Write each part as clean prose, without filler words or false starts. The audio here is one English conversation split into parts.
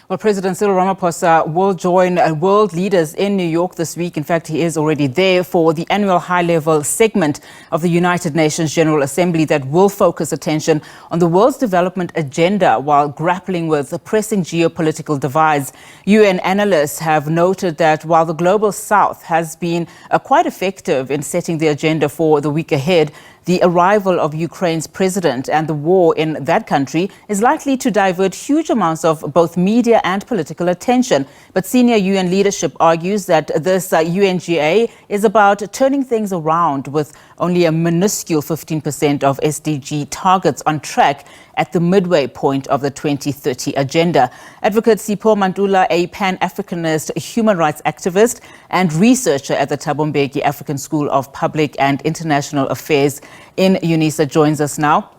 Well, President Cyril Ramaphosa will join world leaders in New York this week. In fact, he is already there for the annual high-level segment of the United Nations General Assembly that will focus attention on the world's development agenda while grappling with the pressing geopolitical divides. UN analysts have noted that while the Global South has been quite effective in setting the agenda for the week ahead, the arrival of Ukraine's president and the war in that country is likely to divert huge amounts of both media and political attention. But senior UN leadership argues that this UNGA is about turning things around with only a minuscule 15% of SDG targets on track at the midway point of the 2030 agenda. Adv Sipho Mantula, a Pan-Africanist human rights activist and researcher at the Thabo Mbeki African School of Public and International Affairs in UNISA, joins us now.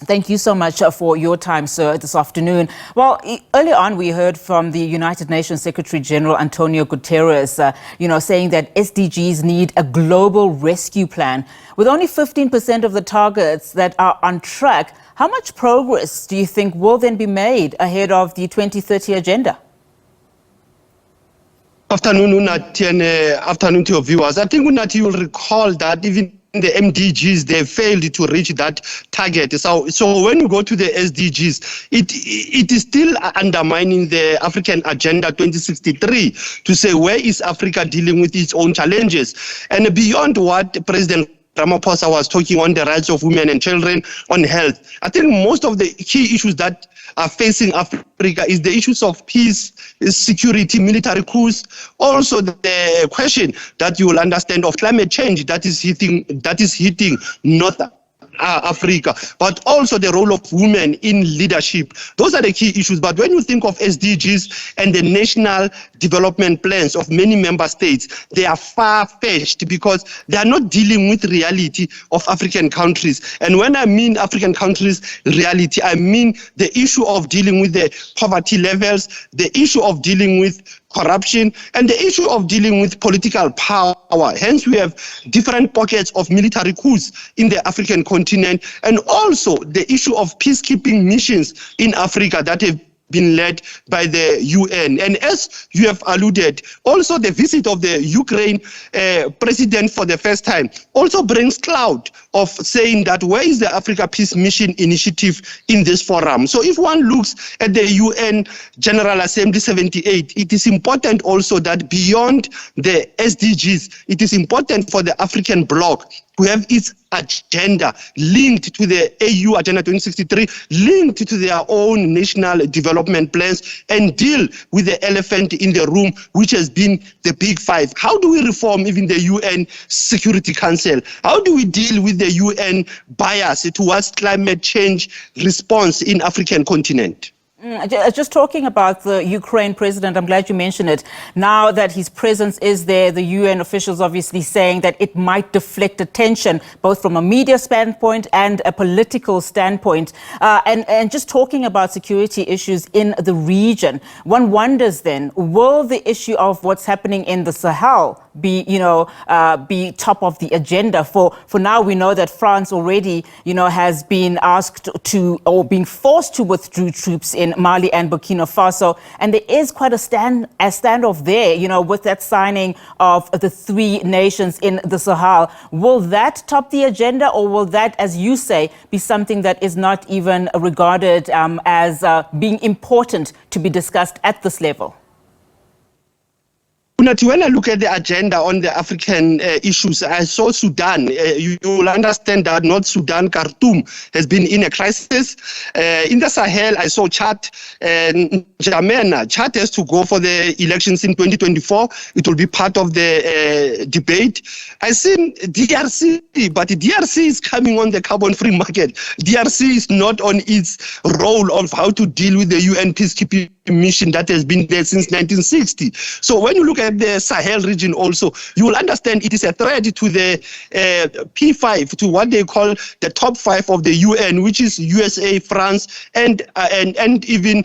Thank you so much for your time, sir, this afternoon. Well, earlier on, we heard from the United Nations Secretary General Antonio Guterres, saying that SDGs need a global rescue plan. With only 15% of the targets that are on track, how much progress do you think will then be made ahead of the 2030 agenda? Afternoon, Unati, and afternoon to your viewers. I think, Unati, you will recall that even the MDGs, they failed to reach that target. So when you go to the SDGs, it is still undermining the African Agenda 2063 to say where is Africa dealing with its own challenges. And beyond what President Ramaphosa was talking on the rights of women and children, on health, I think most of the key issues that are facing Africa is the issues of peace, security, military coups. Also the question that you will understand of climate change that is hitting North Africa, but also the role of women in leadership. Those are the key issues. But when you think of SDGs and the national development plans of many member states, they are far-fetched because they are not dealing with reality of African countries. And when I mean African countries reality, I mean the issue of dealing with the poverty levels, the issue of dealing with corruption, and the issue of dealing with political power. Hence, we have different pockets of military coups in the African continent, and also the issue of peacekeeping missions in Africa that have been led by the UN. And as you have alluded, also the visit of the Ukraine president for the first time also brings cloud of saying that where is the Africa Peace Mission initiative in this forum? So if one looks at the UN General Assembly 78, it is important also that beyond the SDGs, it is important for the African bloc to have its agenda linked to the AU Agenda 2063, linked to their own national development plans, and deal with the elephant in the room, which has been the big five. How do we reform even the UN Security Council? How do we deal with the UN bias towards climate change response in African continent? Just talking about the Ukraine president, I'm glad you mentioned it. Now that his presence is there, the UN officials obviously saying that it might deflect attention, both from a media standpoint and a political standpoint. And just talking about security issues in the region, one wonders then, will the issue of what's happening in the Sahel be top of the agenda? For now, we know that France already, has been asked to, or being forced to withdraw troops in Mali and Burkina Faso, and there is quite a standoff there, with that signing of the 3 nations in the Sahel. Will that top the agenda, or will that, as you say, be something that is not even regarded as being important to be discussed at this level? When I look at the agenda on the African issues, I saw Sudan. You will understand that North Sudan, Khartoum, has been in a crisis. In the Sahel, I saw Chad and N'Djamena. Chad has to go for the elections in 2024. It will be part of the debate. I see DRC, but DRC is coming on the carbon-free market. DRC is not on its role of how to deal with the UN peacekeeping mission that has been there since 1960. So when you look at the Sahel region also, you will understand it is a threat to the P5, to what they call the top 5 of the UN, which is USA, France, and even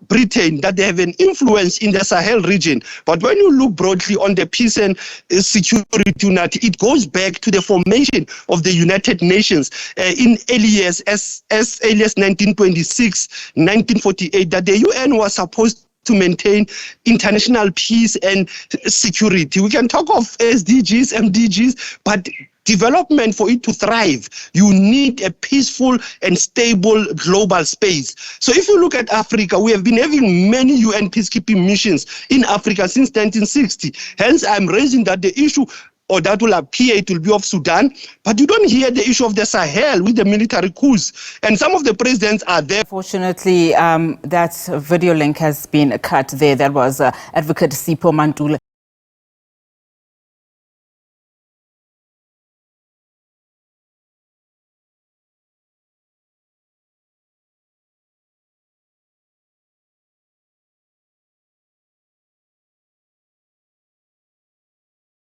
Britain, that they have an influence in the Sahel region. But when you look broadly on the peace and security, it goes back to the formation of the United Nations in early years, as early as 1926, 1948, that the UN was supposed to maintain international peace and security. We can talk of SDGs, MDGs, but development, for it to thrive, you need a peaceful and stable global space. So if you look at Africa, we have been having many UN peacekeeping missions in Africa since 1960. Hence, I'm raising that the issue, or that will appear it will be of Sudan, but you don't hear the issue of the Sahel with the military coups. And some of the presidents are there. Fortunately, that video link has been cut there. That was Advocate Sipho Mantula.